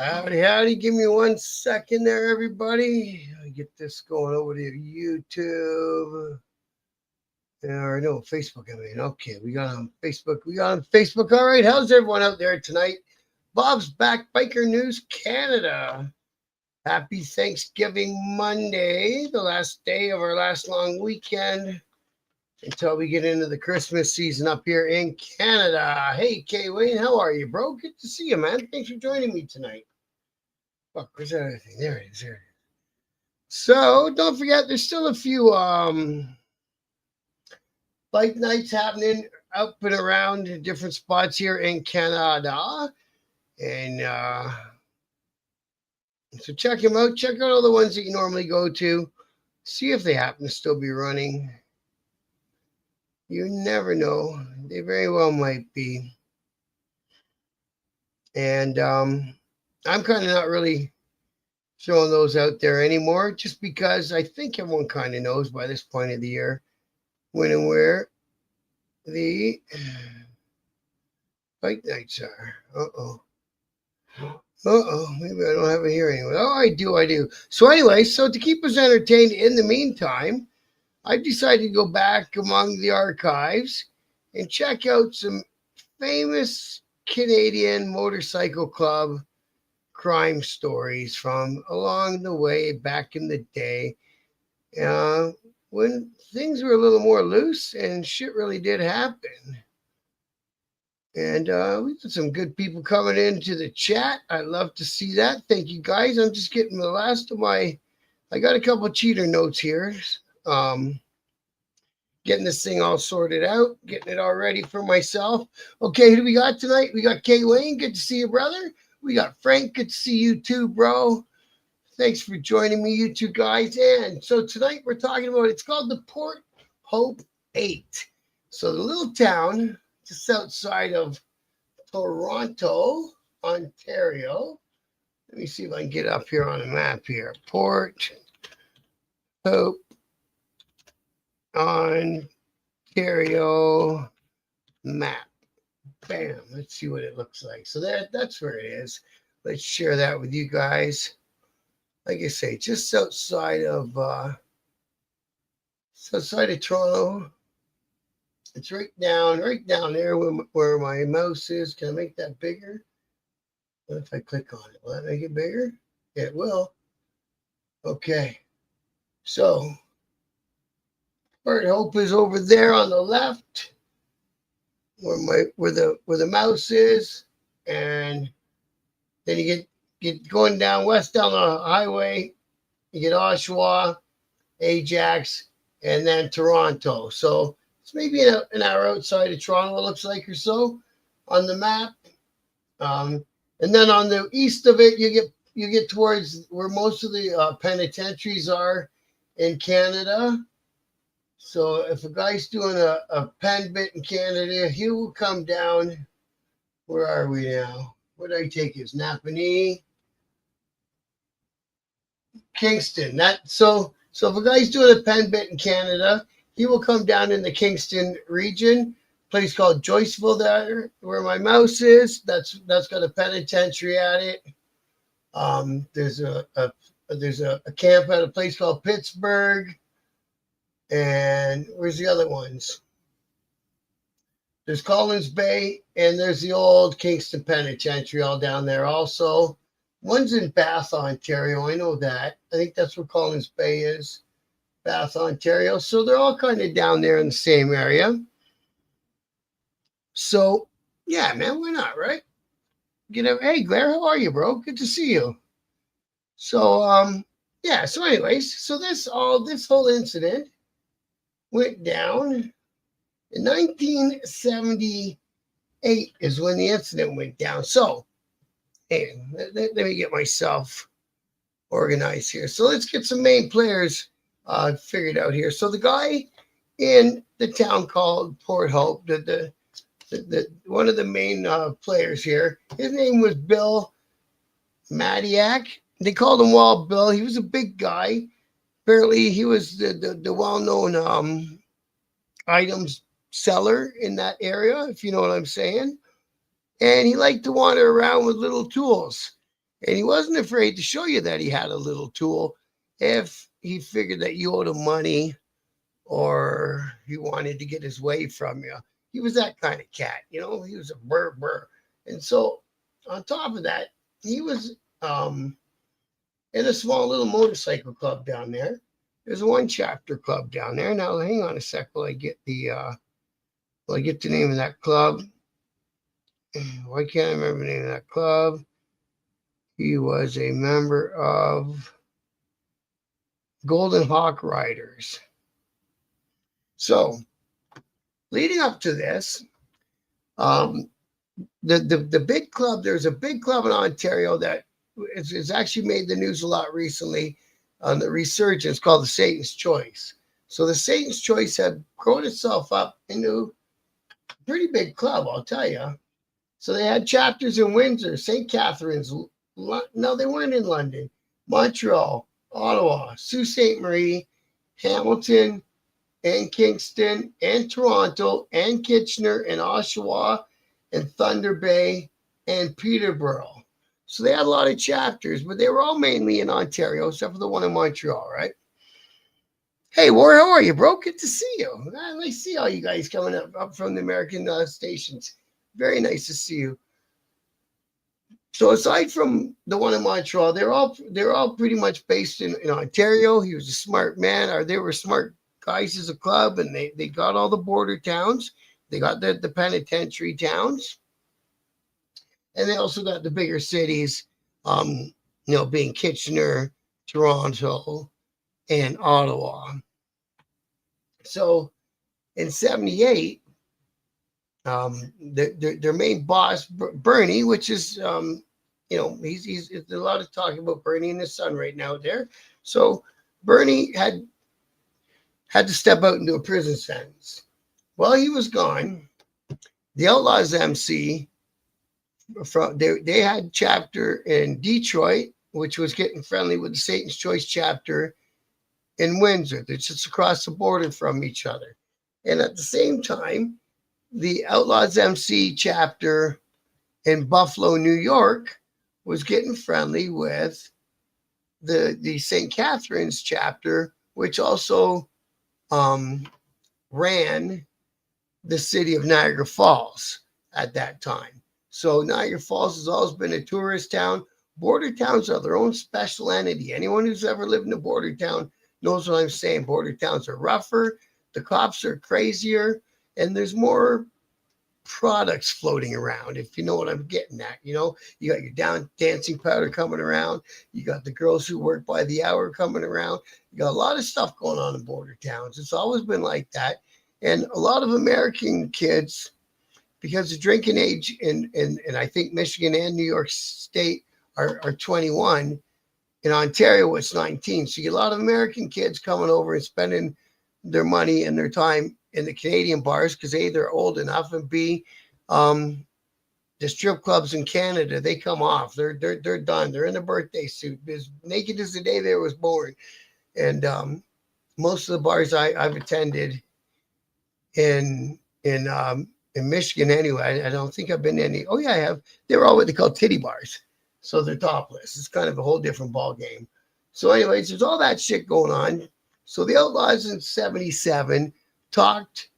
Howdy, howdy. Give me 1 second there, everybody. I get this going over to YouTube. Or no, Facebook, I mean. Okay, we got on Facebook. All right, how's everyone out there tonight? Bob's Back Biker News Canada. Happy Thanksgiving Monday, the last day of our last long weekend until we get into the Christmas season up here in Canada. Hey, K. Wayne, how are you, bro? Good to see you, man. Thanks for joining me tonight. Fuck, where's that other thing? There it is. So don't forget, there's still a few bike nights happening up and around different spots here in Canada. And so check them out. Check out all the ones that you normally go to. See if they happen to still be running. You never know. They very well might be. And I'm kind of not really showing those out there anymore, just because I think everyone kind of knows by this point of the year when and where the bike nights are. Maybe I don't have it here anyway. Oh, I do. So anyway, to keep us entertained in the meantime, I decided to go back among the archives and check out some famous Canadian motorcycle club crime stories from along the way back in the day, when things were a little more loose and shit really did happen. And we got some good people coming into the chat. I love to see that. Thank you, guys. I'm just getting the last of I got a couple of cheater notes here. Getting this thing all sorted out, getting it all ready for myself. Okay, who do we got tonight? We got K. Wayne. Good to see you, brother. We got Frank. Good to see you too, bro. Thanks for joining me, you two guys. And so tonight we're talking about, it's called the Port Hope Ont. So the little town just outside of Toronto, Ontario. Let me see if I can get up here on a map here. Port Hope, Ontario map. Bam. Let's see what it looks like. So that's where it is. Let's share that with you guys. Like I say, just outside of Toronto. It's right down there where my mouse is. Can I make that bigger? What if I click on it? Will that make it bigger? It will. Okay. So Port Hope is over there on the left, where the mouse is, and then you get going down west down the highway. You get Oshawa, Ajax, and then Toronto. So it's maybe an hour outside of Toronto, it looks like, or so on the map. And then on the east of it, you get towards where most of the penitentiaries are in Canada. So if a guy's doing a pen bit in Canada, he will come down. Where are we now? Where did I take his? Napanee, Kingston. So if a guy's doing a pen bit in Canada, he will come down in the Kingston region, place called Joyceville there, where my mouse is. That's got a penitentiary at it. There's a camp at a place called Pittsburgh. And where's the other ones? There's Collins Bay, and there's the old Kingston Penitentiary all down there also. One's in Bath, Ontario. I know that. I think that's where Collins Bay is, Bath, Ontario. So they're all kind of down there in the same area. So, yeah, man, why not, right? Hey, Claire, how are you, bro? Good to see you. So, yeah, so anyways, so this whole incident went down in 1978 is when the incident went down. So, hey, let me get myself organized here. So let's get some main players figured out here. So the guy in the town called Port Hope, the one of the main players here, his name was Bill Matiyek. They called him Wild Bill. He was a big guy. Apparently, he was the well-known items seller in that area, if you know what I'm saying. And he liked to wander around with little tools. And he wasn't afraid to show you that he had a little tool if he figured that you owed him money or he wanted to get his way from you. He was that kind of cat, you know, he was a burr burr. And so on top of that, he was in a small little motorcycle club down there. There's a one chapter club down there. Now hang on a sec while I get the name of that club. Why can't I remember the name of that club? He was a member of Golden Hawk Riders. So, leading up to this, the big club, there's a big club in Ontario that it's actually made the news a lot recently on the resurgence called the Satan's Choice. So the Satan's Choice had grown itself up into a pretty big club, I'll tell you. So they had chapters in Windsor, St. Catharines. No, they weren't in London. Montreal, Ottawa, Sault Ste. Marie, Hamilton, and Kingston, and Toronto, and Kitchener, and Oshawa, and Thunder Bay, and Peterborough. So they had a lot of chapters, but they were all mainly in Ontario, except for the one in Montreal, right? Hey, War, how are you, bro? Good to see you. I see all you guys coming up from the American stations. Very nice to see you. So aside from the one in Montreal, they're all pretty much based in Ontario. He was a smart man, or they were smart guys as a club, and they got all the border towns. They got the penitentiary towns. And they also got the bigger cities, being Kitchener, Toronto, and Ottawa. So in 78, their main boss, Bernie, which is, he's there's a lot of talking about Bernie and his son right now there. So Bernie had to step out and do a prison sentence. While he was gone, the Outlaws MC, they had chapter in Detroit, which was getting friendly with the Satan's Choice chapter in Windsor. They're just across the border from each other. And at the same time, the Outlaws MC chapter in Buffalo, New York, was getting friendly with the St. Catharines chapter, which also ran the city of Niagara Falls at that time. So Niagara Falls has always been a tourist town. Border towns are their own special entity. Anyone who's ever lived in a border town knows what I'm saying. Border towns are rougher, the cops are crazier, and there's more products floating around, if you know what I'm getting at. You know, you got your dancing powder coming around. You got the girls who work by the hour coming around. You got a lot of stuff going on in border towns. It's always been like that. And a lot of American kids, because the drinking age in I think Michigan and New York State are 21. In Ontario, it's 19. So you get a lot of American kids coming over and spending their money and their time in the Canadian bars because A, they're old enough, and B, the strip clubs in Canada, they come off. They're done. They're in a birthday suit, as naked as the day they was born. And most of the bars I've attended in Michigan anyway, I don't think I've been to any. Oh yeah, I have. They're all what they call titty bars, so they're topless. It's kind of a whole different ball game. So, anyways, there's all that shit going on. So the Outlaws in 77 talked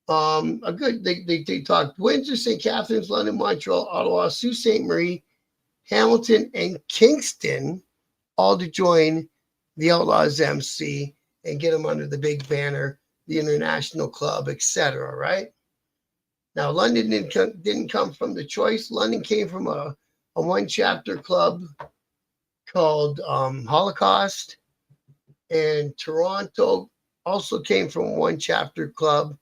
they talked Windsor, St. Catharines, London, Montreal, Ottawa, Sault Ste. Marie, Hamilton, and Kingston, all to join the Outlaws MC and get them under the big banner, the International Club, etc. Right? Now, London didn't come from the choice. London came from a one chapter club called Holocaust, and Toronto also came from one chapter club,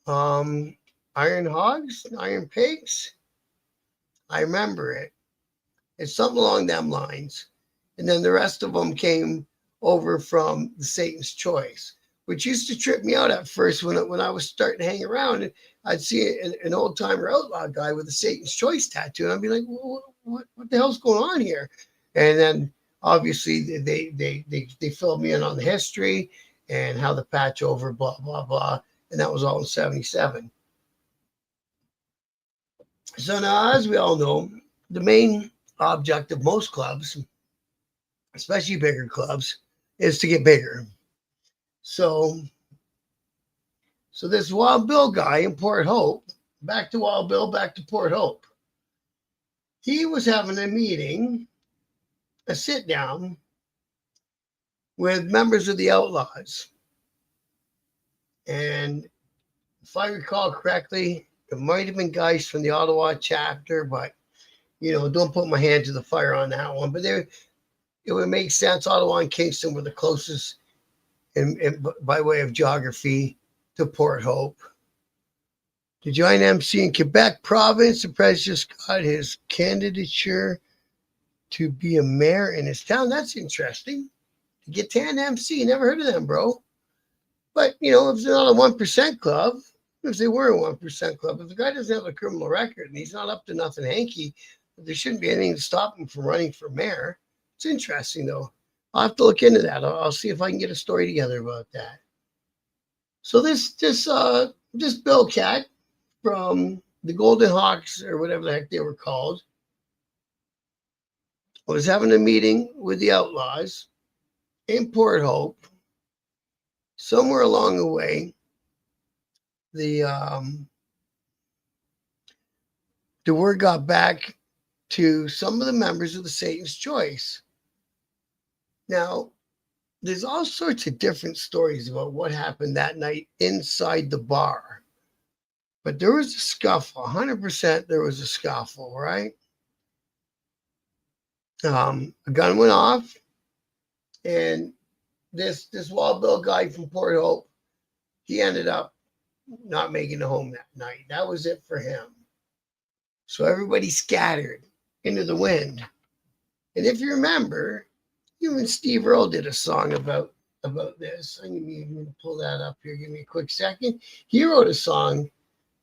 Iron Hogs, Iron Pigs. I remember it. It's something along them lines. And then the rest of them came over from the Satan's Choice, which used to trip me out at first when I was starting to hang around. And I'd see an old timer outlaw guy with a Satan's Choice tattoo, and I'd be like, what the hell's going on here? And then obviously they filled me in on the history and how the patch over, blah, blah, blah. And that was all in 77. So now, as we all know, the main object of most clubs, especially bigger clubs, is to get bigger. So, so this Wild Bill guy in Port Hope, back to Wild Bill, back to Port Hope. He was having a meeting, a sit down with members of the Outlaws. And if I recall correctly, it might have been guys from the Ottawa chapter, but don't put my hand to the fire on that one. But it would make sense. Ottawa and Kingston were the closest by way of geography to Port Hope. To join MC in Quebec province, the president just got his candidature to be a mayor in his town. That's interesting. To get to MC, never heard of them, bro. But, if it's not a 1% club, if they were a 1% club, if the guy doesn't have a criminal record and he's not up to nothing hanky, there shouldn't be anything to stop him from running for mayor. It's interesting, though. I'll have to look into that. I'll see if I can get a story together about that. So this Bill Cat from the Golden Hawks, or whatever the heck they were called, was having a meeting with the Outlaws in Port Hope. Somewhere along the way, the word got back to some of the members of the Satan's Choice. Now, there's all sorts of different stories about what happened that night inside the bar. But there was a scuffle. 100% there was a scuffle, right? A gun went off, and this Wild Bill guy from Port Hope, he ended up not making it home that night. That was it for him. So everybody scattered into the wind. And if you remember, even Steve Earle did a song about this. I'm going to pull that up here. Give me a quick second. He wrote a song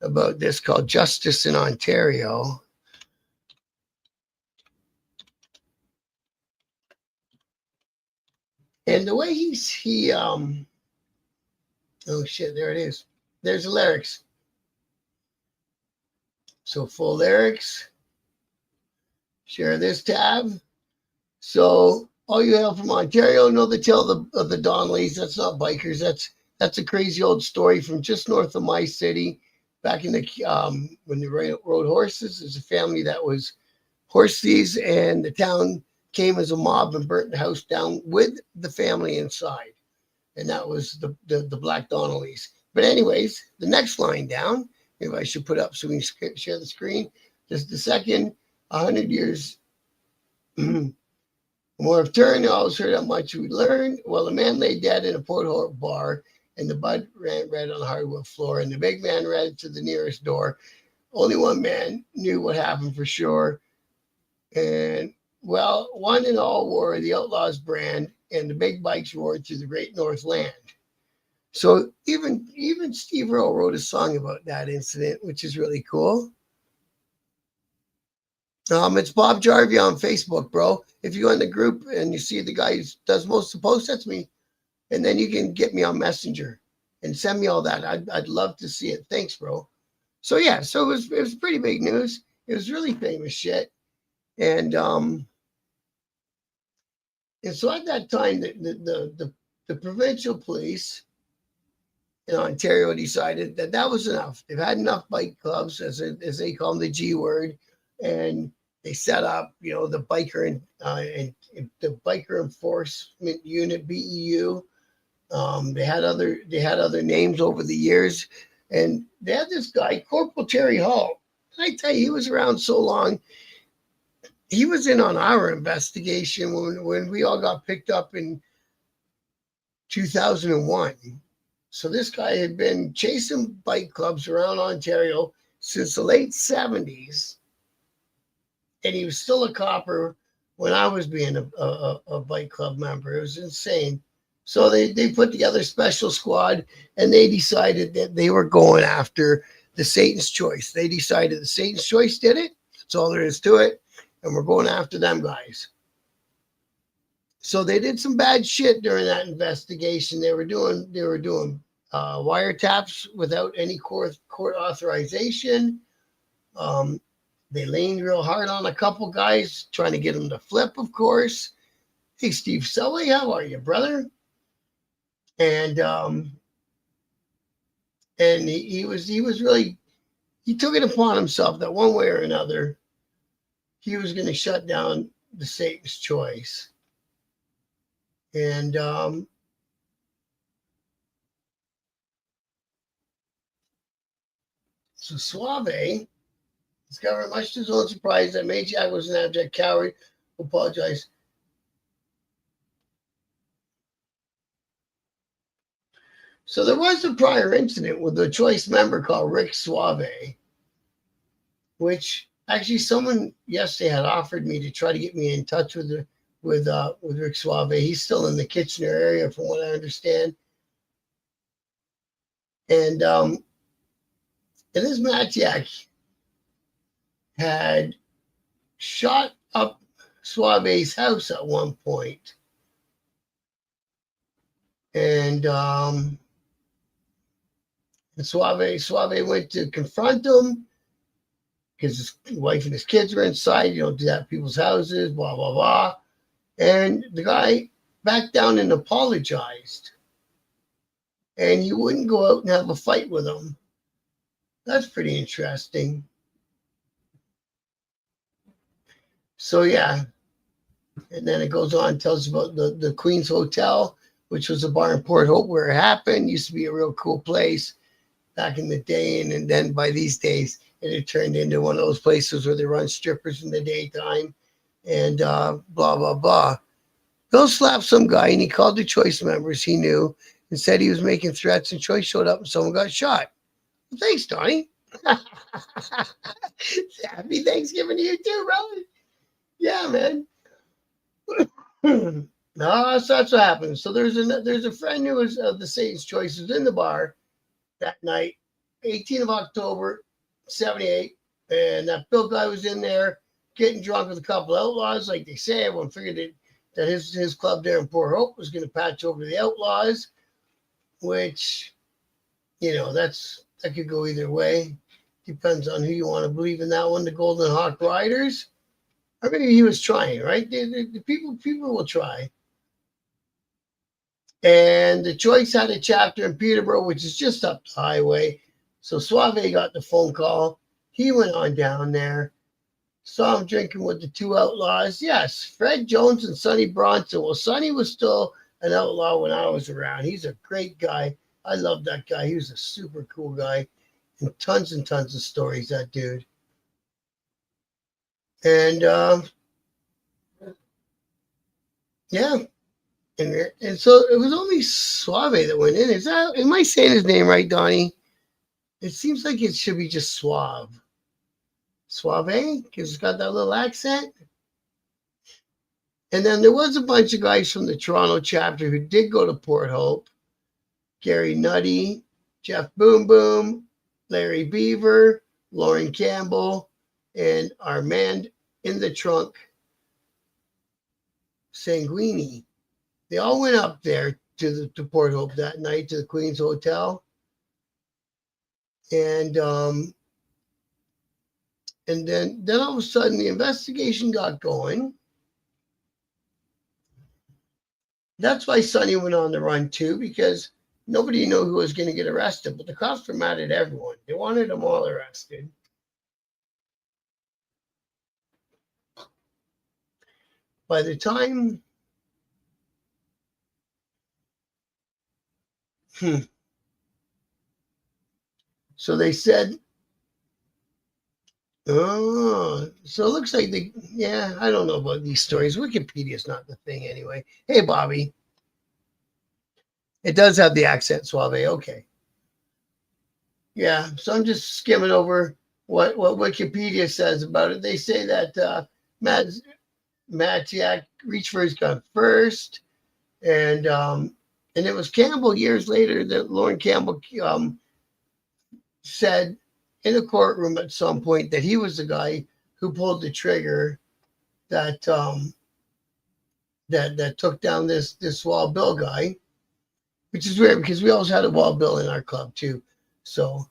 about this called Justice in Ontario. And the way oh shit, there it is. There's the lyrics. So full lyrics. Share this tab. So all you have from Ontario know the tale of the Donnellys. That's not bikers. That's a crazy old story from just north of my city. Back in the when they rode horses, there's a family that was horse thieves, and the town came as a mob and burnt the house down with the family inside. And that was the Black Donnellys. But anyways, the next line down, maybe I should put up so we can share the screen. Just the second 100 years more have turned. I always heard how much we learned. Well, a man lay dead in a Port Hope bar, and the bud ran red on the hardwood floor, and the big man ran to the nearest door. Only one man knew what happened for sure. And well, one and all wore the Outlaws brand, and the big bikes roared through the great North Land. So even Steve Earle wrote a song about that incident, which is really cool. It's Bob Jarvie on Facebook, bro. If you go in the group and you see the guy who does most of the posts, that's me. And then you can get me on Messenger and send me all that. I'd love to see it. Thanks, bro. So yeah, so it was pretty big news. It was really famous shit. And so at that time, the provincial police in Ontario decided that was enough. They've had enough bike clubs, as they call them, the G word, and they set up, the biker and the biker enforcement unit, BEU. They had other names over the years, and they had this guy, Corporal Terry Hall. And I tell you, he was around so long. He was in on our investigation when we all got picked up in 2001. So this guy had been chasing bike clubs around Ontario since the late 70s. And he was still a copper when I was being a bike club member. It was insane. So they put together a special squad, and they decided that they were going after the Satan's Choice. They decided the Satan's Choice did it. That's all there is to it. And we're going after them guys. So they did some bad shit during that investigation. They were doing wiretaps without any court authorization. They leaned real hard on a couple guys, trying to get them to flip, of course. Hey, Steve Sully, how are you, brother? And he was really, he took it upon himself that one way or another he was going to shut down the Satan's Choice. And so Suave discovered, much to his own surprise, that Matiyek was an abject coward who apologized. So there was a prior incident with a Choice member called Rick Suave, which actually someone yesterday had offered me to try to get me in touch with Rick Suave. He's still in the Kitchener area, from what I understand. And this Matiyek had shot up Suave's house at one point. And Suave went to confront him because his wife and his kids were inside. You don't do that at people's houses, blah, blah, blah. And the guy backed down and apologized. And he wouldn't go out and have a fight with him. That's pretty interesting. So, yeah. And then it goes on and tells about the Queen's Hotel, which was a bar in Port Hope where it happened. Used to be a real cool place back in the day. And then by these days, it had turned into one of those places where they run strippers in the daytime and blah, blah, blah. Bill slapped some guy and he called the Choice members he knew and said he was making threats, and Choice showed up and someone got shot. Well, thanks, Donnie. Happy Thanksgiving to you too, brother. Yeah, man. No, so that's what happened. So there's a friend who was of the Satan's Choice who's in the bar that night, 18th of October, 78, and that Bill guy was in there getting drunk with a couple of outlaws, like they say. Everyone figured that his club there in Port Hope was going to patch over the Outlaws, which, that could go either way. Depends on who you want to believe in that one, the Golden Hawk Riders. Or maybe he was trying, right? The people will try. And the Choice had a chapter in Peterborough, which is just up the highway. So Suave got the phone call. He went on down there, saw him drinking with the two outlaws. Yes, Fred Jones and Sonny Bronson. Well, Sonny was still an outlaw when I was around. He's a great guy. I love that guy. He was a super cool guy. And tons of stories, that dude. And yeah. And so it was only Suave that went in. Am I saying his name right, Donnie? It seems like it should be just Suave. Suave? Because it's got that little accent. And then there was a bunch of guys from the Toronto chapter who did go to Port Hope. Gary Nutty, Jeff Boom Boom, Larry Beaver, Lauren Campbell, and Armand in the Trunk Sanguini. They all went up there to Port Hope that night, to the Queen's Hotel. And then all of a sudden the investigation got going. That's why Sonny went on the run too, because nobody knew who was going to get arrested, but the cops were mad at everyone. They wanted them all arrested. By the time so they said, so it looks like I don't know about these stories. Wikipedia's not the thing anyway. Hey, Bobby. It does have the accent, Suave. Okay. Yeah, so I'm just skimming over what Wikipedia says about it. They say that Matiyek reached for his gun first, and it was Campbell years later that Lauren Campbell said in a courtroom at some point that he was the guy who pulled the trigger that that took down this Wild Bill guy, which is weird because we always had a Wild Bill in our club too. So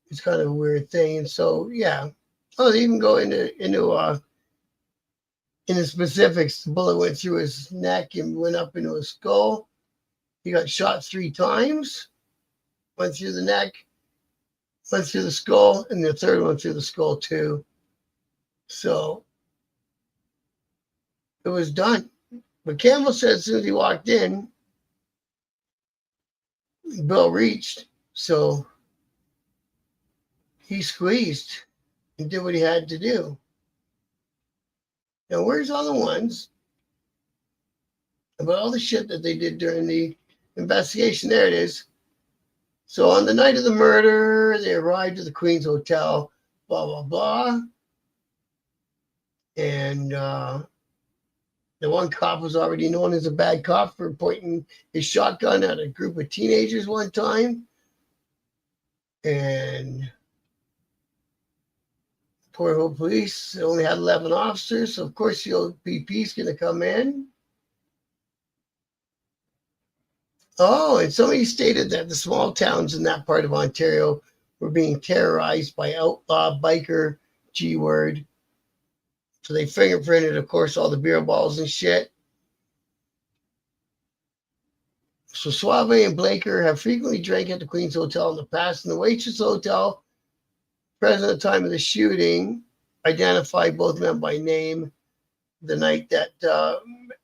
it's kind of a weird thing. And so, yeah. Oh, they even go into specifics. The bullet went through his neck and went up into his skull. He got shot 3 times. Went through the neck, went through the skull, and the third one through the skull too. So it was done. But Campbell said as soon as he walked in, Bill reached. So he squeezed and did what he had to do. Now, where's all the ones about all the shit that they did during the investigation? There it is. So on the night of the murder, they arrived at the Queen's Hotel, blah, blah, blah. And the one cop was already known as a bad cop for pointing his shotgun at a group of teenagers one time. And Port Hope Police only had 11 officers, so of course the OPP is going to come in. Oh, and somebody stated that the small towns in that part of Ontario were being terrorized by outlaw biker G-word. So they fingerprinted, of course, all the beer balls and shit. So Suave and Blaker have frequently drank at the Queen's Hotel in the past, and the waitress hotel, present at the time of the shooting, identified both men by name the night that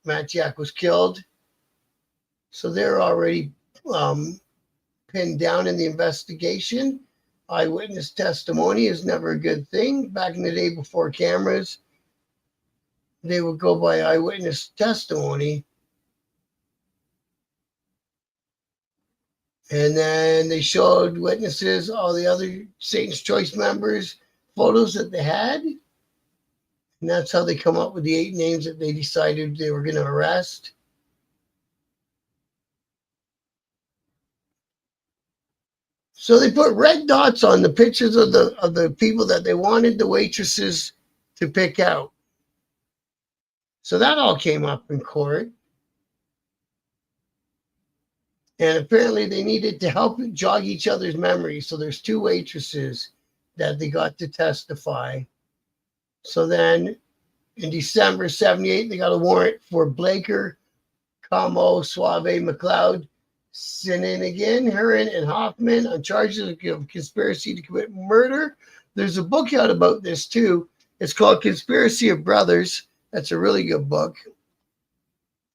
Matiyek was killed. So they're already pinned down in the investigation. Eyewitness testimony is never a good thing. Back in the day before cameras, they would go by eyewitness testimony. And then they showed witnesses, all the other Satan's Choice members, photos that they had. And that's how they come up with the 8 names that they decided they were going to arrest. So they put red dots on the pictures of the people that they wanted the waitresses to pick out. So that all came up in court. And apparently they needed to help jog each other's memories. So there's 2 waitresses that they got to testify. So then in December 78, they got a warrant for Blaker, Como, Suave, McLeod, Sininigan, Heron, and Hoffman on charges of conspiracy to commit murder. There's a book out about this too. It's called Conspiracy of Brothers. That's a really good book.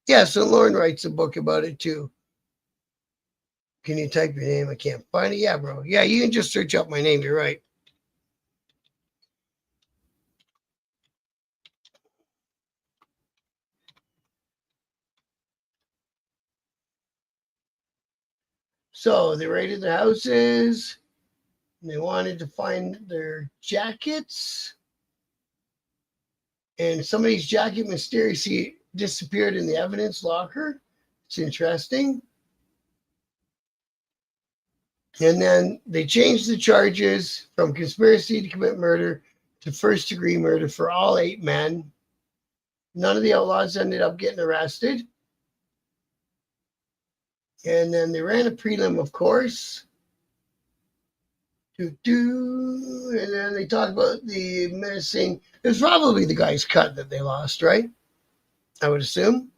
Yeah, so Lauren writes a book about it too. Can you type your name? I can't find it. Yeah, bro. Yeah, you can just search up my name. You're right. So they raided the houses. And they wanted to find their jackets. And somebody's jacket mysteriously disappeared in the evidence locker. It's interesting. And then they changed the charges from conspiracy to commit murder to first-degree murder for all 8 men. None of the outlaws ended up getting arrested. And then they ran a prelim, of course. And then they talked about the missing. It was probably the guy's cut that they lost, right? I would assume.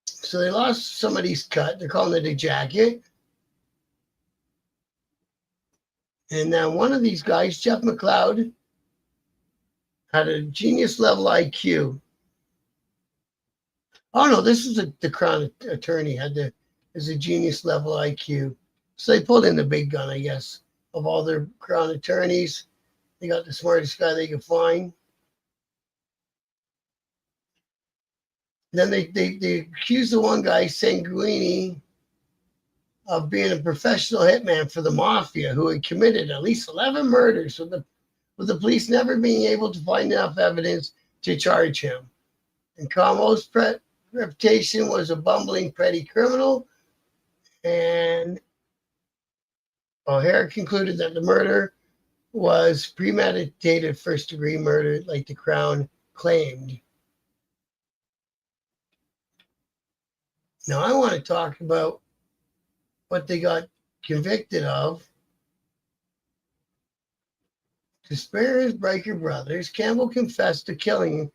So they lost somebody's cut. They're calling it a jacket. And then one of these guys, Jeff McLeod, had a genius level IQ. Oh no, this is the Crown attorney is a genius level IQ. So they pulled in the big gun, I guess, of all their Crown attorneys. They got the smartest guy they could find. Then they accused the one guy, Sanguini, of being a professional hitman for the mafia who had committed at least 11 murders, with the police never being able to find enough evidence to charge him. And Camo's reputation was a bumbling, petty criminal. And O'Hare concluded that the murder was premeditated first-degree murder, like the Crown claimed. Now, I want to talk about what they got convicted of. To spare his biker brothers, Campbell confessed to killing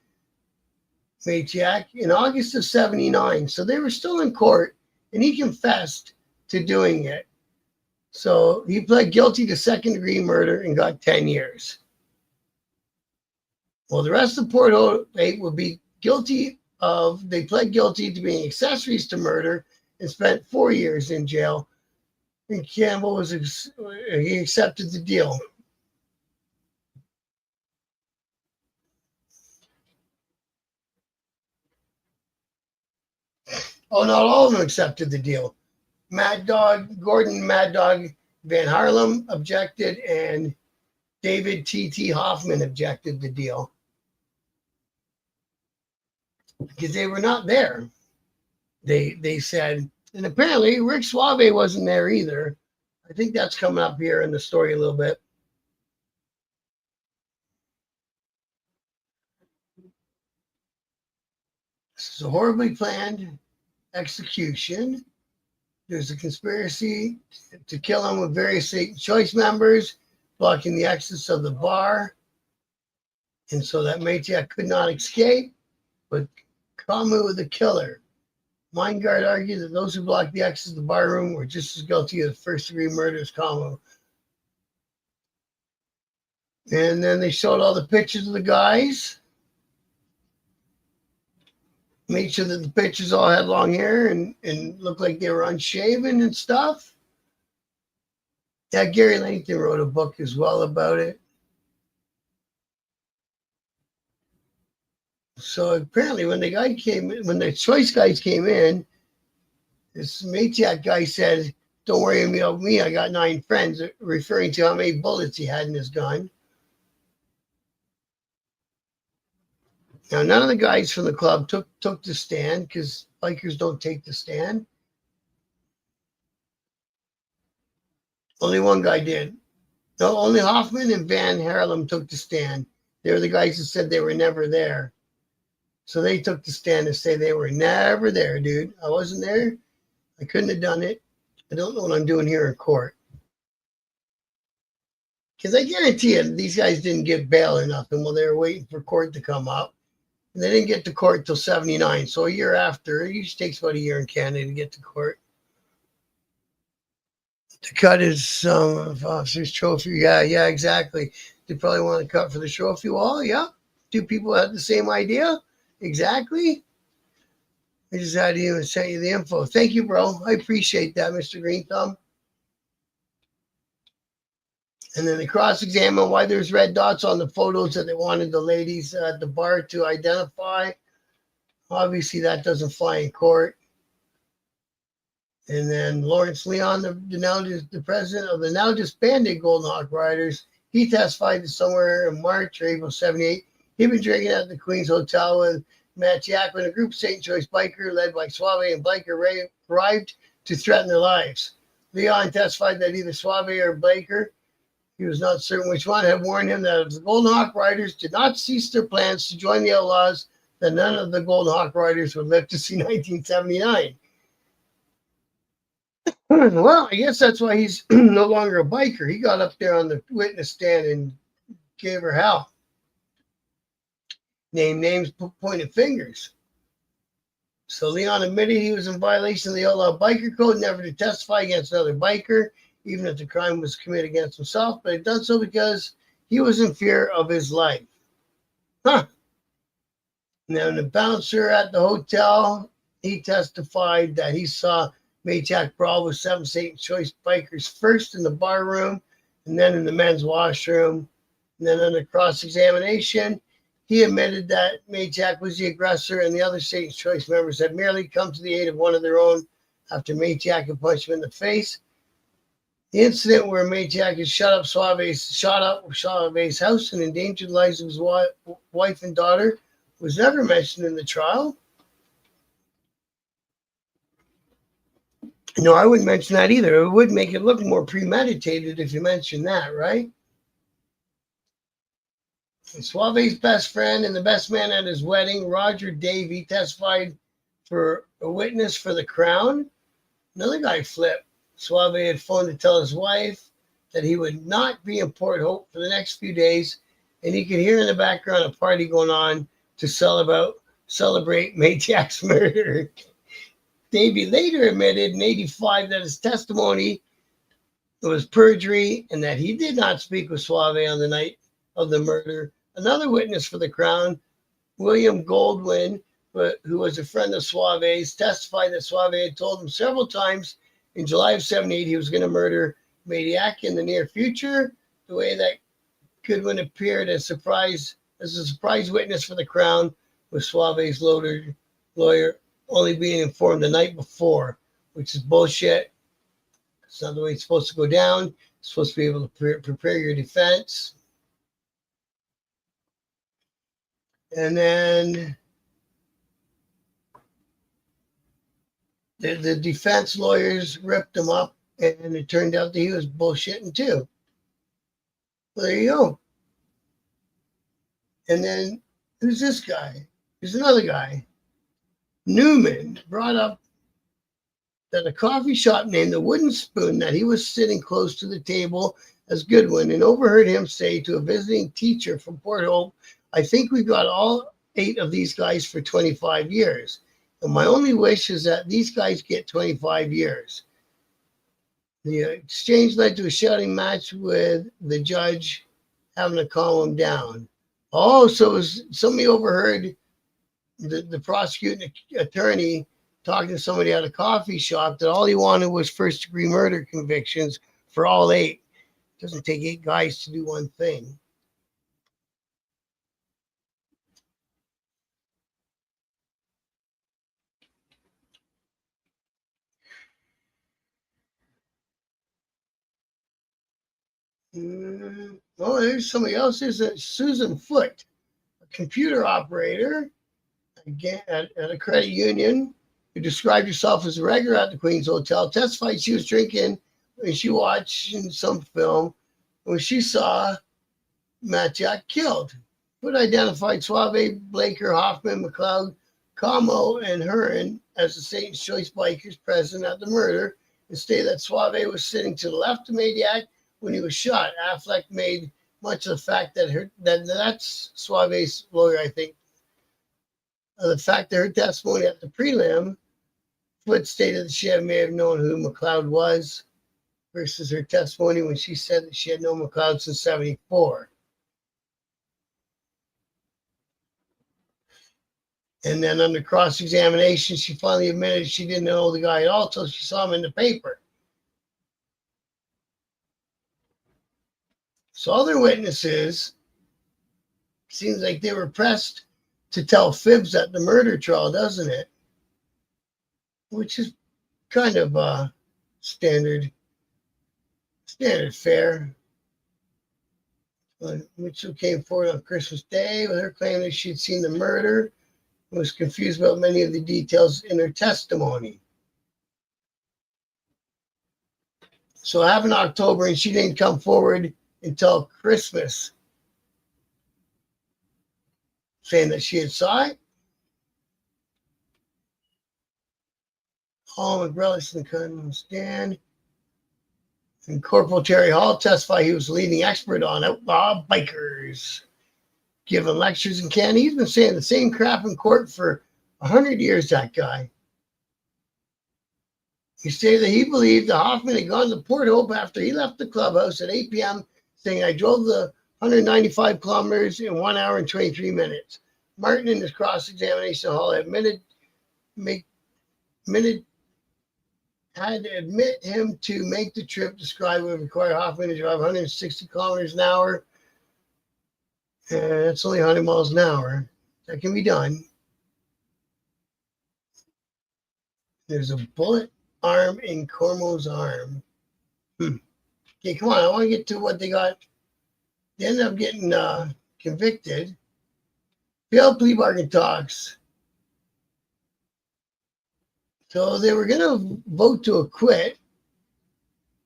Matiyek in August of 79. So they were still in court, and he confessed to doing it. So he pled guilty to second-degree murder and got 10 years. Well, the rest of Port Hope Ont would be they pled guilty to being accessories to murder and spent 4 years in jail. And Campbell he accepted the deal. Oh, not all of them accepted the deal. Gordon Mad Dog Van Harlem objected, and David T.T. Hoffman objected the deal because they were not there. They said, and apparently Rick Suave wasn't there either. I think that's coming up here in the story a little bit. This is a horribly planned execution. There's a conspiracy to kill him with various choice members, blocking the exits of the bar. And so that Matiyek could not escape, but Camus was the killer. Mindguard argued that those who blocked the exits of the bar room were just as guilty of first-degree murder as Camus. And then they showed all the pictures of the guys. Made sure that the pictures all had long hair and looked like they were unshaven and stuff. Yeah, Gary Langton wrote a book as well about it. So apparently when the choice guys came in, this Matiyek guy said, "Don't worry about me, I got 9 friends," referring to how many bullets he had in his gun. Now, none of the guys from the club took the stand because bikers don't take the stand. Only one guy did. No, only Hoffman and Van Harlem took the stand. They were the guys that said they were never there. So they took the stand and say they were never there, dude. I wasn't there. I couldn't have done it. I don't know what I'm doing here in court. Because I guarantee you, these guys didn't get bail or nothing while they were waiting for court to come up. And they didn't get to court till 79. So a year after, it usually takes about a year in Canada to get to court. To cut his officer's trophy. Yeah, exactly. They probably want to cut for the trophy wall. Yeah. 2 people had the same idea. Exactly. I just had to even send you the info. Thank you, bro. I appreciate that, Mr. Green Thumb. And then they cross-examine why there's red dots on the photos that they wanted the ladies at the bar to identify. Obviously, that doesn't fly in court. And then Lawrence Leon, the president of the now disbanded Golden Hawk Riders, he testified that somewhere in March or April 78, he'd been drinking at the Queens Hotel with Matiyek when a group of St. Joyce biker led by Suave and Blaker arrived to threaten their lives. Leon testified that either Suave or Blaker, he was not certain which one, had warned him that if the Golden Hawk Riders did not cease their plans to join the Outlaws, then none of the Golden Hawk Riders would live to see 1979. Well, I guess that's why he's no longer a biker. He got up there on the witness stand and gave her hell. Named names, pointed fingers. So Leon admitted he was in violation of the Outlaw Biker Code, never to testify against another biker, even if the crime was committed against himself, but he done so because he was in fear of his life. Huh. Now, the bouncer at the hotel, he testified that he saw Matiyek brawl with 7 St. Choice bikers first in the bar room and then in the men's washroom. And then under cross-examination, he admitted that Matiyek was the aggressor and the other St. Choice members had merely come to the aid of one of their own after Matiyek had punched him in the face. The incident where Matiyek had shot up Suave's house and endangered the lives of his wife and daughter was never mentioned in the trial. No, I wouldn't mention that either. It would make it look more premeditated if you mention that, right? And Suave's best friend and the best man at his wedding, Roger Davey, testified for a witness for the Crown. Another guy flipped. Suave had phoned to tell his wife that he would not be in Port Hope for the next few days, and he could hear in the background a party going on to celebrate Matiyek's murder. Davey later admitted in '85 that his testimony was perjury and that he did not speak with Suave on the night of the murder. Another witness for the Crown, William Goldwyn, who was a friend of Suave's, testified that Suave had told him several times in July of '78 he was going to murder Matiyek in the near future. The way that Goodwin appeared as a surprise witness for the Crown, with Suave's lawyer only being informed the night before, which is bullshit. It's not the way it's supposed to go down. You're supposed to be able to prepare your defense. And then the defense lawyers ripped him up, and it turned out that he was bullshitting too. Well, there you go. And then who's this guy? There's another guy. Newman brought up that a coffee shop named the Wooden Spoon, that he was sitting close to the table as Goodwin, and overheard him say to a visiting teacher from Port Hope, "I think we've got all 8 of these guys for 25 years. And my only wish is that these guys get 25 years. The exchange led to a shouting match with the judge having to calm him down. Oh, so it was somebody overheard the prosecuting attorney talking to somebody at a coffee shop that all he wanted was first-degree murder convictions for all 8. It doesn't take 8 guys to do one thing. Oh, there's somebody else. There's Susan Foote, a computer operator again at a credit union, who described herself as a regular at the Queen's Hotel, testified she was drinking when she watched some film when she saw Matiyek killed. Foote identified Suave, Blaker, Hoffman, McLeod, Como, and Hearn as the Satan's Choice bikers present at the murder, and stated that Suave was sitting to the left of Matiyek when he was shot. Affleck made much of the fact that that's Suave's lawyer, I think. The fact that her testimony at the prelim, Foote stated that she may have known who McLeod was, versus her testimony when she said that she had known McLeod since '74. And then under cross-examination, she finally admitted she didn't know the guy at all until she saw him in the paper. So other witnesses, seems like they were pressed to tell fibs at the murder trial, doesn't it? Which is kind of standard fare. Mitchell came forward on Christmas Day with her claim that she'd seen the murder and was confused about many of the details in her testimony. So it happened in October, and she didn't come forward until Christmas, saying that she had saw it. Hall McBrellis and the stand. And Corporal Terry Hall testified he was the leading expert on outlaw bikers, giving lectures in Canada. He's been saying the same crap in court for 100 years, that guy. He stated that he believed that Hoffman had gone to Port Hope after he left the clubhouse at 8 p.m., saying, "I drove the 195 kilometers in 1 hour and 23 minutes. Martin, in his cross-examination hall, had to admit him to make the trip described would require Hoffman to drive 160 kilometers an hour. It's only 100 miles an hour. That can be done. There's a bullet arm in Cormo's arm. Okay, come on. I want to get to what they got. They ended up getting convicted. Failed plea bargain talks. So they were going to vote to acquit.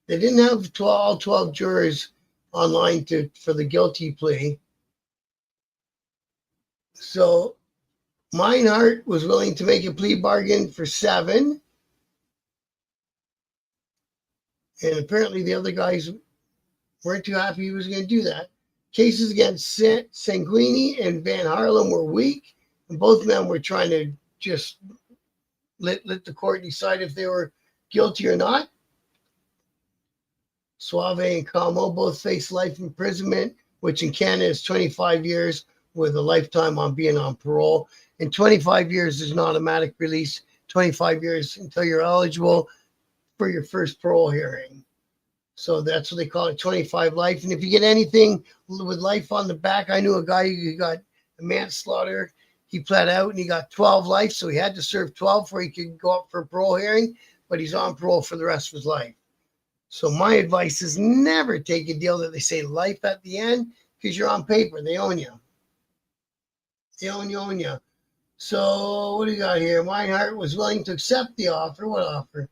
They didn't have all 12 jurors online for the guilty plea. So Meinhardt was willing to make a plea bargain for 7. And apparently the other guys weren't too happy he was going to do that. Cases against Sanguini and Van Harlem were weak, and both men were trying to just let the court decide if they were guilty or not. Suave and Como both faced life imprisonment, which in Canada is 25 years with a lifetime on being on parole. And 25 years is an automatic release, 25 years until you're eligible for your first parole hearing. So that's what they call it, 25 life. And if you get anything with life on the back, I knew a guy who got a manslaughter. He pled out and he got 12 life, so he had to serve 12 before he could go up for a parole hearing, but he's on parole for the rest of his life. So my advice is never take a deal that they say life at the end, because you're on paper. They own you. They own you. So what do you got here? Meinhardt was willing to accept the offer. What offer?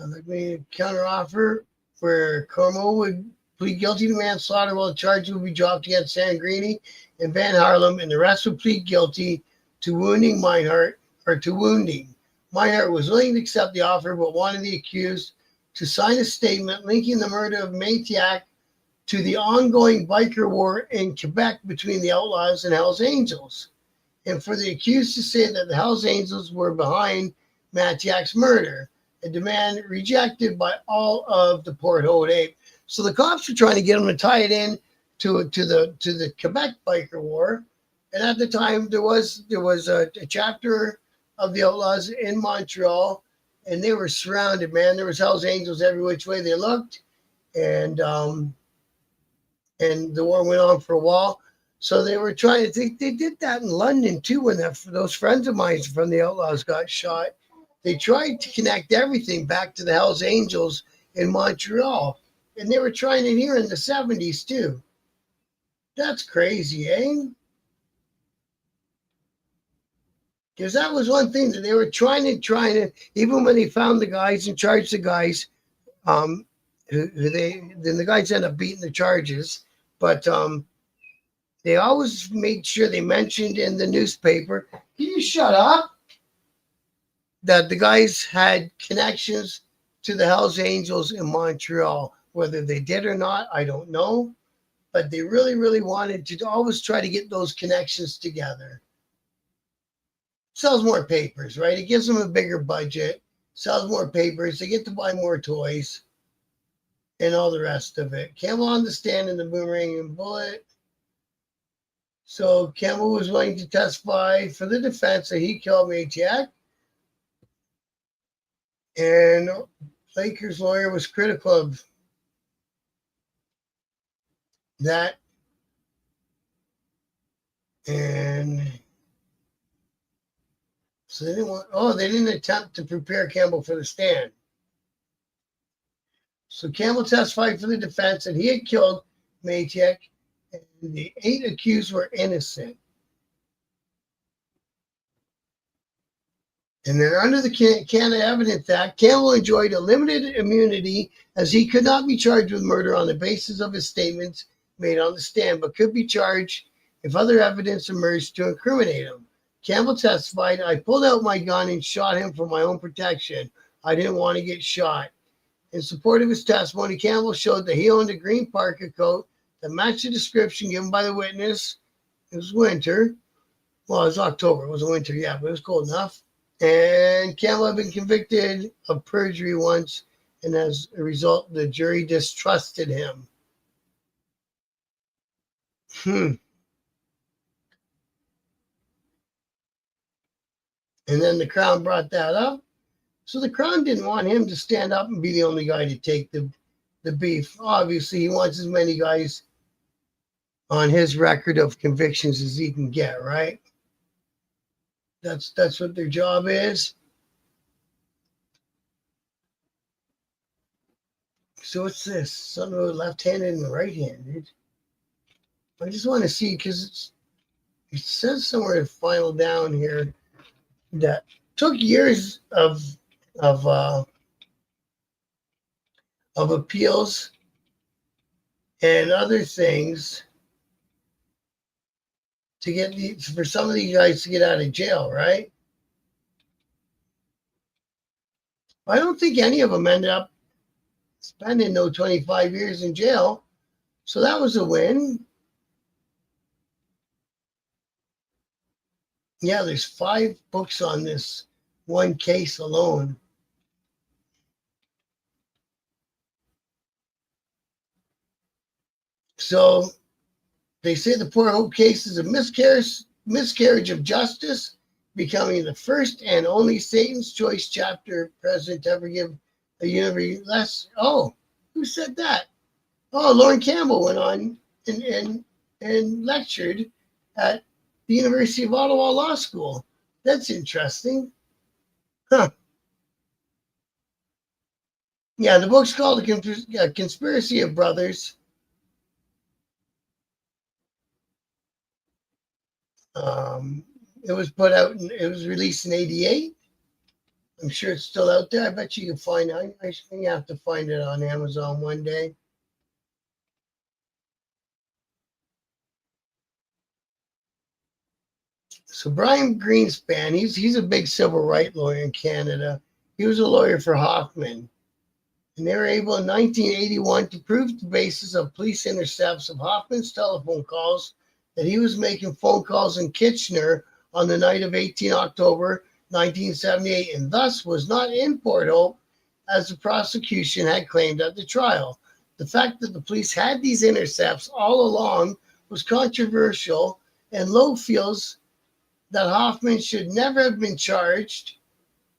Like me counter offer where Como would plead guilty to manslaughter while the charge would be dropped against Sangrini and Van Harlem, and the rest would plead guilty to wounding Meinhardt or to wounding. Meinhardt was willing to accept the offer, but wanted the accused to sign a statement linking the murder of Matiyek to the ongoing biker war in Quebec between the Outlaws and Hells Angels, and for the accused to say that the Hells Angels were behind Matiyek's murder, a demand rejected by all of the Port Hope Ont. So the cops were trying to get him to tie it in to the Quebec biker war, and at the time there was a chapter of the Outlaws in Montreal, and they were surrounded, man. There was Hells Angels every which way they looked, and the war went on for a while. So they were trying to, they did that in London too, when those friends of mine from the Outlaws got shot. They tried to connect everything back to the Hells Angels in Montreal, and they were trying it here in the 70s too. That's crazy, eh? Because that was one thing that they were trying to, even when they found the guys and charged the guys, then the guys end up beating the charges, but they always made sure they mentioned in the newspaper, can you shut up? That the guys had connections to the Hells Angels in Montreal. Whether they did or not, I don't know, but they really, really wanted to always try to get those connections together. Sells more papers, right? It gives them a bigger budget, sells more papers, they get to buy more toys, and all the rest of it. Campbell on the stand in the Boomerang and Bullet. So Campbell was willing to testify for the defense that he killed Matiyek. And Laker's lawyer was critical of that. And so they didn't attempt to prepare Campbell for the stand. So Campbell testified for the defense that he had killed Matiyek, and the 8 accused were innocent. And then under the Canada Evidence Act, Campbell enjoyed a limited immunity as he could not be charged with murder on the basis of his statements made on the stand, but could be charged if other evidence emerged to incriminate him. Campbell testified, I pulled out my gun and shot him for my own protection. I didn't want to get shot. In support of his testimony, Campbell showed that he owned a green parka coat that matched the description given by the witness. It was winter. Well, it was October. It was winter, yeah, but it was cold enough. And Campbell had been convicted of perjury once, and as a result, the jury distrusted him. And then the Crown brought that up. So the Crown didn't want him to stand up and be the only guy to take the beef. Obviously, he wants as many guys on his record of convictions as he can get, right? That's what their job is. So what's this? Something about left-handed and right-handed. I just want to see, because it says somewhere in final down here that took years of appeals and other things to get for some of these guys to get out of jail, right? I don't think any of them ended up spending no 25 years in jail. So that was a win. Yeah, there's 5 books on this one case alone. So they say the Port Hope case is a miscarriage of justice, becoming the first and only Satan's Choice chapter president to ever give a university less. Oh, who said that? Oh, Lauren Campbell went on and lectured at the University of Ottawa Law School. That's interesting. Huh. Yeah, the book's called The Conspiracy of Brothers. It was put out, it was released in 88. I'm sure it's still out there. I bet you can find it. I think you have to find it on Amazon one day. So Brian Greenspan, he's a big civil rights lawyer in Canada. He was a lawyer for Hoffman. And they were able in 1981 to prove the basis of police intercepts of Hoffman's telephone calls that he was making phone calls in Kitchener on the night of 18 October 1978 and thus was not in Port Hope as the prosecution had claimed at the trial. The fact that the police had these intercepts all along was controversial, and Lowe feels that Hoffman should never have been charged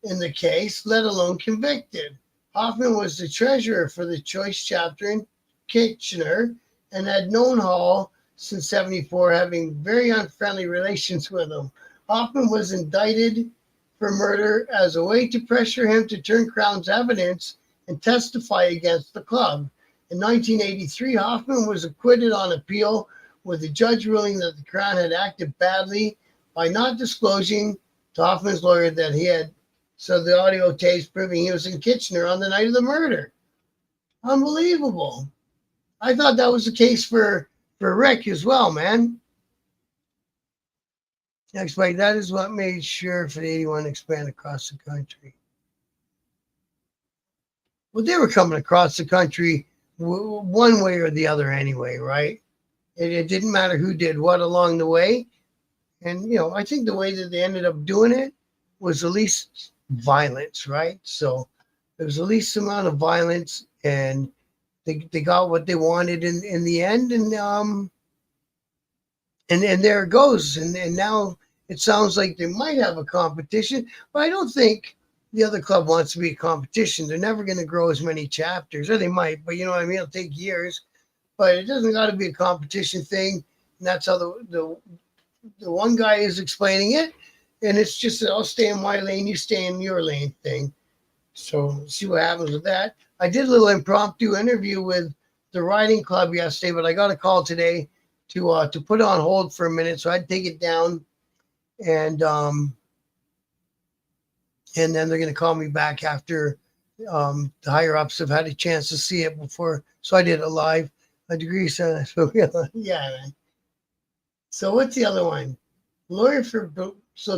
in the case, let alone convicted. Hoffman was the treasurer for the Choice chapter in Kitchener and had known Hall since 74, having very unfriendly relations with him. Hoffman was indicted for murder as a way to pressure him to turn Crown's evidence and testify against the club. In 1983, Hoffman was acquitted on appeal, with the judge ruling that the Crown had acted badly by not disclosing to Hoffman's lawyer that he had. So the audio tapes proving he was in Kitchener on the night of the murder. Unbelievable. I thought that was the case for Rick as well, man. Next slide. That is what made sure for the 81 expand across the country. Well, they were coming across the country one way or the other anyway, right? It didn't matter who did what along the way. And, you know, I think the way that they ended up doing it was the least violence, right? So there was the least amount of violence, and they got what they wanted in the end, and there it goes. And now it sounds like they might have a competition, but I don't think the other club wants to be a competition. They're never going to grow as many chapters, or they might, but you know what I mean? It'll take years, but it doesn't got to be a competition thing. And that's how the one guy is explaining it. And it's just, I'll stay in my lane, you stay in your lane thing. So see what happens with that. I did a little impromptu interview with the riding club yesterday, but I got a call today to put it on hold for a minute, so I'd take it down, and then they're going to call me back after the higher ups have had a chance to see it before. So I did it live. A degree sentence. So yeah, man. So what's the other one? Lawyer for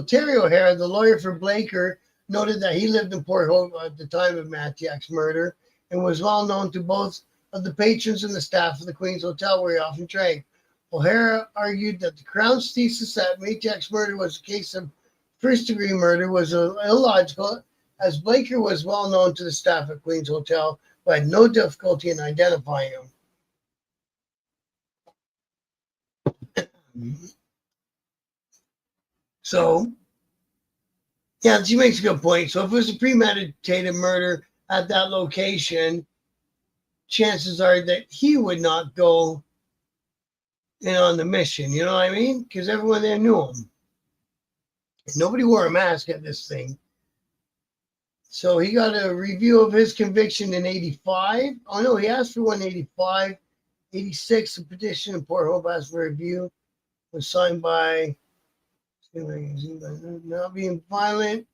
Terry O'Hara, the lawyer for Blaker, noted that he lived in Port Hope at the time of Matiyek's murder and was well known to both of the patrons and the staff of the Queen's Hotel where he often drank. O'Hara argued that the Crown's thesis that Matiyek's murder was a case of first-degree murder was illogical, as Blaker was well known to the staff at Queen's Hotel, but had no difficulty in identifying him. So, yeah, she makes a good point. So if it was a premeditated murder at that location, chances are that he would not go in on the mission. You know what I mean? Because everyone there knew him. Nobody wore a mask at this thing. So he got a review of his conviction in 85. Oh, no, he asked for one in 85. 86, the petition in Port Hope asked for a review. Was signed by not being violent.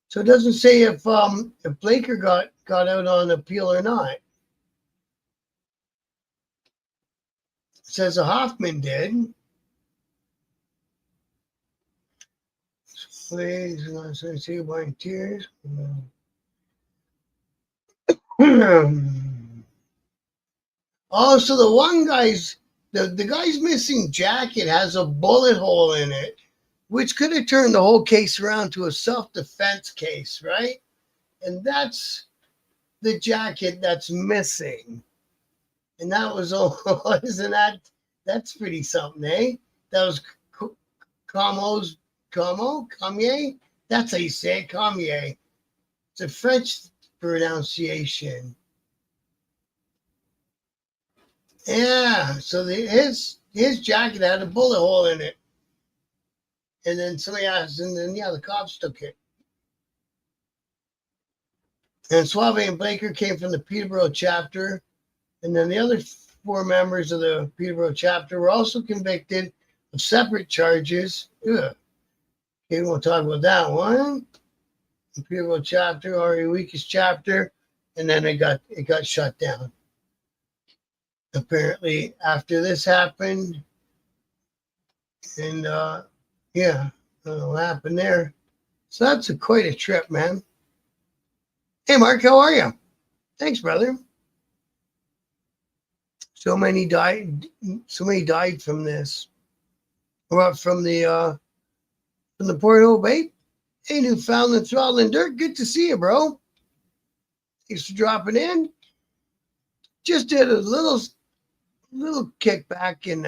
So it doesn't say if Blaker got out on appeal or not. It says a Hoffman did. Please, not say volunteers. Also, the one guy's the guy's missing jacket has a bullet hole in it, which could have turned the whole case around to a self-defense case, right? And that's the jacket that's missing. And that was all, isn't that's pretty something, eh? That was Camier? That's how you say it, Camier. It's a French pronunciation. Yeah, so his jacket had a bullet hole in it. And then somebody asked, and then, yeah, the cops took it. And Suave and Blaker came from the Peterborough chapter. And then the other 4 members of the Peterborough chapter were also convicted of separate charges. Ugh. Okay, we'll talk about that one. The Peterborough chapter, Ari Week's chapter, and then it got shut down. Apparently, after this happened, and yeah, I don't know what happened there. So that's quite a trip, man. Hey, Mark, how are you? Thanks, brother. So many died from this. Well, from the Port Hope Ont. Hey, Newfoundland Throttle and Dirt. Good to see you, bro. Thanks for dropping in. Just did a little kickback in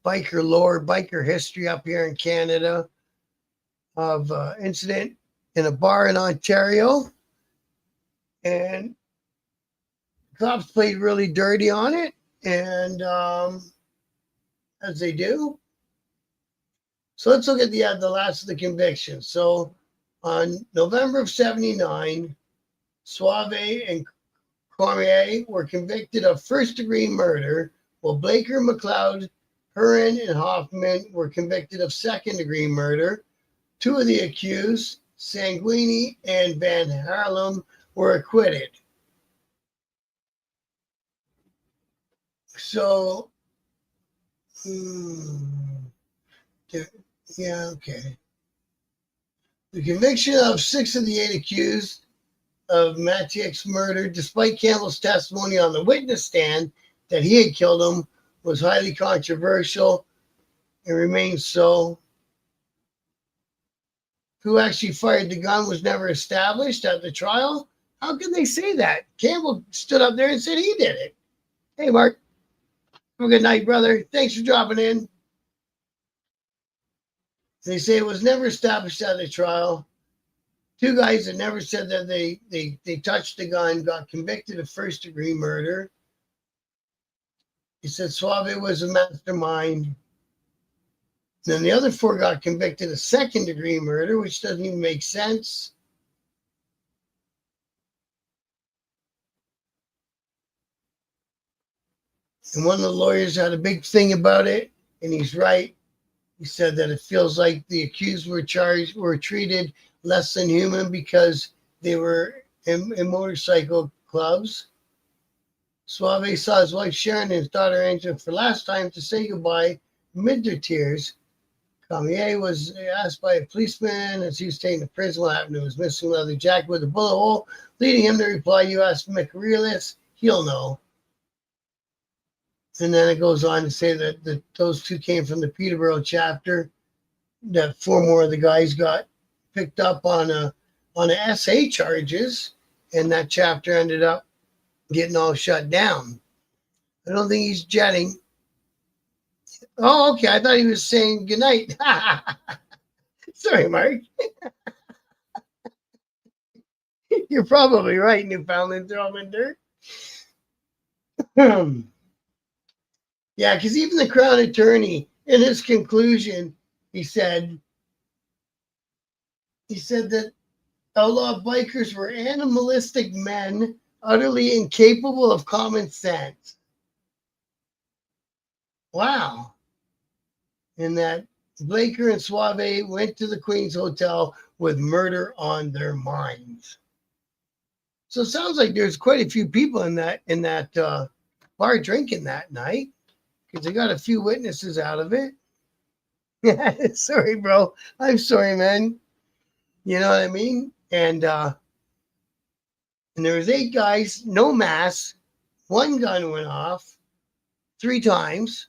biker lore, biker history up here in Canada of incident in a bar in Ontario. And cops played really dirty on it, and as they do. So let's look at the last of the convictions. So on November of 79, Suave and Cormier were convicted of first-degree murder, while Blaker, McLeod, Huron, and Hoffman were convicted of second-degree murder. 2 of the accused, Sanguini and Van Harlem, were acquitted. So, yeah, okay. The conviction of 6 of the 8 accused of Matiyek's murder, despite Campbell's testimony on the witness stand that he had killed him, was highly controversial and remains so. Who actually fired the gun was never established at the trial. How can they say that? Campbell stood up there and said he did it. Hey, Mark. Have a good night, brother. Thanks for dropping in. They say it was never established at the trial. 2 guys that never said that they touched the gun got convicted of first-degree murder. He said Suave was a mastermind. Then the other 4 got convicted of second-degree murder, which doesn't even make sense. And one of the lawyers had a big thing about it, and he's right. He said that it feels like the accused were treated less than human because they were in motorcycle clubs. Suave saw his wife Sharon and his daughter Angela for the last time to say goodbye amid their tears. Camier was asked by a policeman as he was taken to prison what happened to his missing leather jacket with a bullet hole, leading him to reply, "You ask McRealis, he'll know." And then it goes on to say that those 2 came from the Peterborough chapter, that 4 more of the guys got picked up on a SA charges, and that chapter ended up getting all shut down. I don't think he's jetting. Oh, okay. I thought he was saying goodnight. Sorry, Mark. You're probably right, Newfoundland Throwing Dirt. Yeah, because even the Crown Attorney, in his conclusion, he said that outlaw bikers were animalistic men, utterly incapable of common sense. Wow. And that Blaker and Suave went to the Queen's Hotel with murder on their minds. So it sounds like there's quite a few people in that bar drinking that night, because they got a few witnesses out of it. Sorry, bro. I'm sorry, man. You know what I mean? And And there was 8 guys, no mask. 1 gun went off 3 times.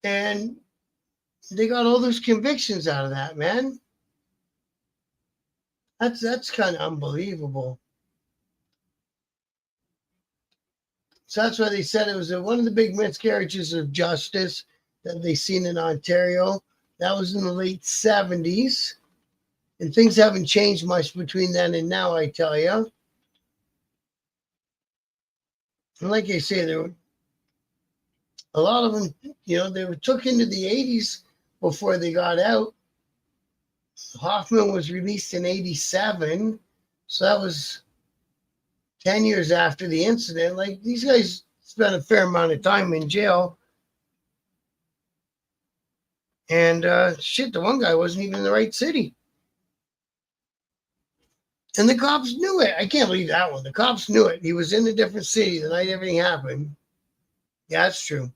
And they got all those convictions out of that, man. That's kind of unbelievable. So that's why they said it was one of the big miscarriages of justice that they seen in Ontario. That was in the late 70s. And things haven't changed much between then and now, I tell you. And like I say, there were a lot of them, they were took into the 80s before they got out. Hoffman was released in 87. So that was 10 years after the incident. Like, these guys spent a fair amount of time in jail. And the one guy wasn't even in the right city. And the cops knew it. I can't believe that one. The cops knew it. He was in a different city the night everything happened. Yeah, that's true.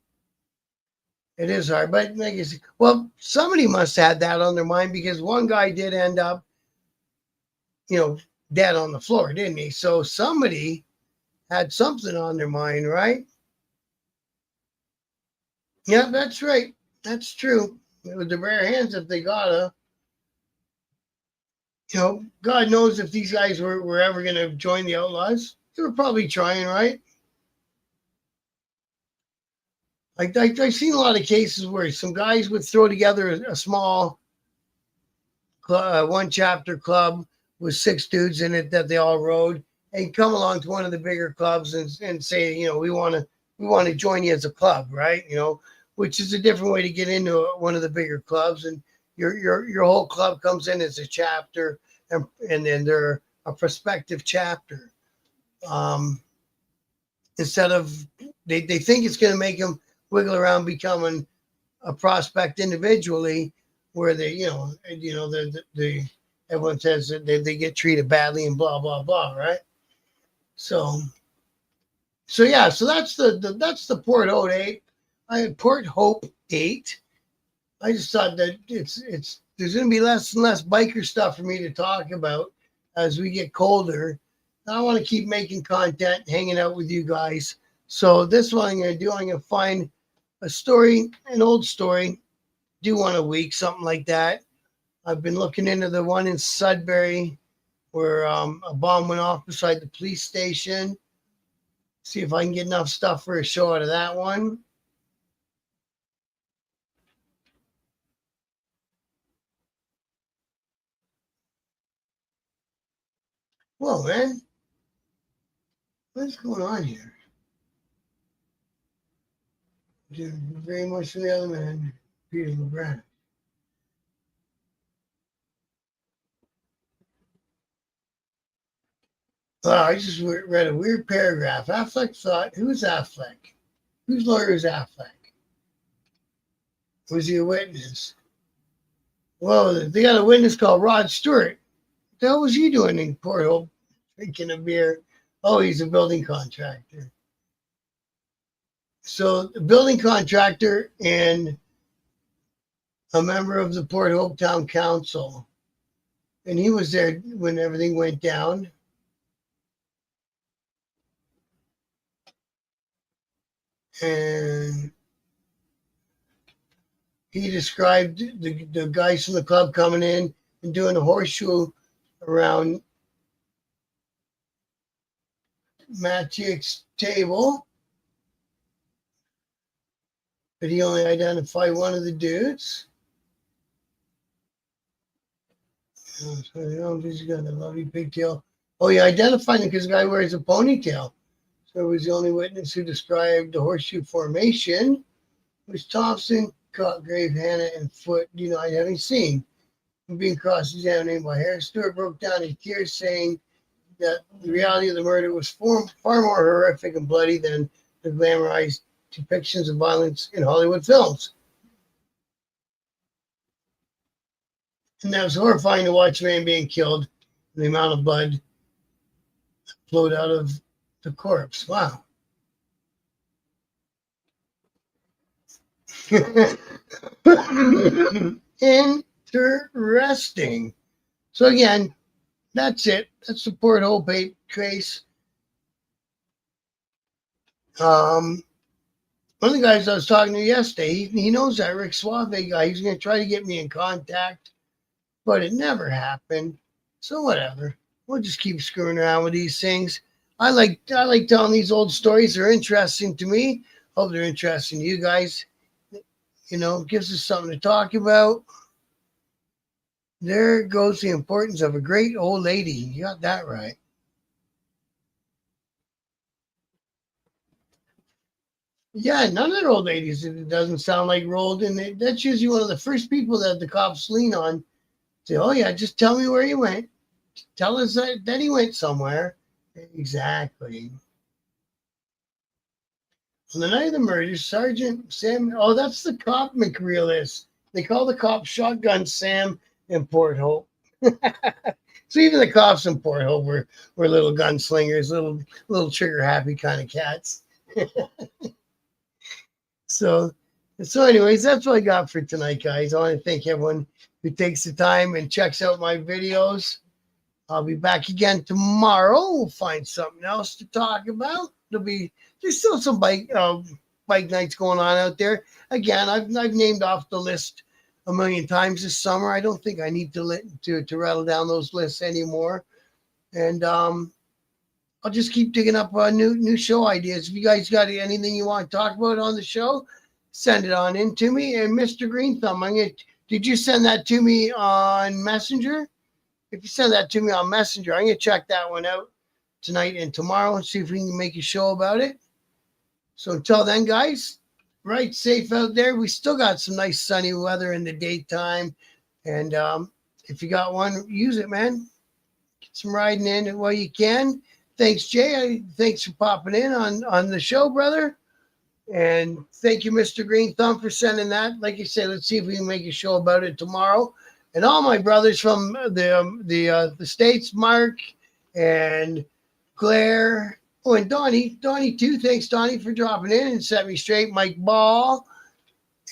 It is hard. But like I said, well, somebody must have had that on their mind, because one guy did end up, dead on the floor, didn't he? So somebody had something on their mind, right? Yeah, that's right. That's true. With the bare hands, if they gotta. God knows if these guys were ever going to join the Outlaws. They were probably trying, right? I've seen a lot of cases where some guys would throw together a small one chapter club with 6 dudes in it that they all rode, and come along to one of the bigger clubs and say, we want to join you as a club, right? Which is a different way to get into one of the bigger clubs, and your whole club comes in as a chapter, and then they're a prospective chapter. Instead of they think it's going to make them wiggle around becoming a prospect individually, where they everyone says that they get treated badly and blah blah blah, right? So yeah, so that's the Port Hope 8. I had Port Hope 8. I just thought that there's going to be less and less biker stuff for me to talk about as we get colder. I want to keep making content, hanging out with you guys. So this one I'm going to do, I'm going to find a story, an old story, do one a week, something like that. I've been looking into the one in Sudbury where a bomb went off beside the police station. See if I can get enough stuff for a show out of that one. Whoa, man. What's going on here? Very much for the other man, Peter LeBron. I just read a weird paragraph. Affleck thought, who's Affleck? Whose lawyer is Affleck? Was he a witness? Well, they got a witness called Rod Stewart. What the hell was he doing in Port Hope drinking a beer? Oh, he's a building contractor. So the building contractor and a member of the Port Hope Town Council. And he was there when everything went down. And he described the guys from the club coming in and doing a horseshoe around Matiyek's table. But he only identified one of the dudes. So, he's got a lovely pigtail. Oh, he identified him because the guy wears a ponytail. So it was the only witness who described the horseshoe formation, which Thompson, Grave, Hannah, and Foot denied having seen. Being cross-examined by Harris, Stewart broke down in tears, saying that the reality of the murder was far more horrific and bloody than the glamorized depictions of violence in Hollywood films. And that was horrifying to watch a man being killed and the amount of blood flowed out of the corpse. Wow. Interesting. So again, That's it. That's the Port Hope Ont case. One of the guys I was talking to yesterday, he knows that Rick Suave guy. He's going to try to get me in contact, but it never happened. So whatever. We'll just keep screwing around with these things. I like telling these old stories. They're interesting to me. Hope they're interesting to you guys. Gives us something to talk about. There goes the importance of a great old lady. You got that right. Yeah, none of the old ladies. It doesn't sound like rolled in. That's usually one of the first people that the cops lean on. Say, "Oh yeah, just tell me where you went. Tell us that he went somewhere." Exactly. On the night of the murder, Sergeant Sam. Oh, that's the cop McRealist. They call the cop Shotgun Sam in Port Hope. So even the cops in Port Hope were little gunslingers, little trigger happy kind of cats. So anyways, that's what I got for tonight, guys. I want to thank everyone who takes the time and checks out my videos. I'll be back again tomorrow. We'll find something else to talk about. There's still some bike nights going on out there. Again, I've named off the list a million times this summer. I don't think I need to rattle down those lists anymore. And I'll just keep digging up new show ideas. If you guys got anything you want to talk about on the show, send it on in to me. And Mr. Green Thumb, did you send that to me on Messenger? If you send that to me on Messenger, I'm going to check that one out tonight and tomorrow and see if we can make a show about it. So until then, guys, ride safe out there. We still got some nice sunny weather in the daytime. And if you got one, use it, man. Get some riding in while you can. Thanks, Jay. Thanks for popping in on the show, brother. And thank you, Mr. Green Thumb, for sending that. Like I said, let's see if we can make a show about it tomorrow. And all my brothers from the States, Mark and Claire. Oh, and Donnie too. Thanks, Donnie, for dropping in and set me straight. Mike Ball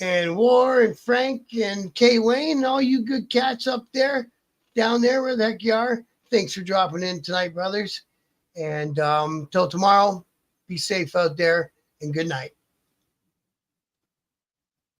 and War and Frank and Kay Wayne, all you good cats up there, down there where the heck you are. Thanks for dropping in tonight, brothers. And till tomorrow, be safe out there and good night.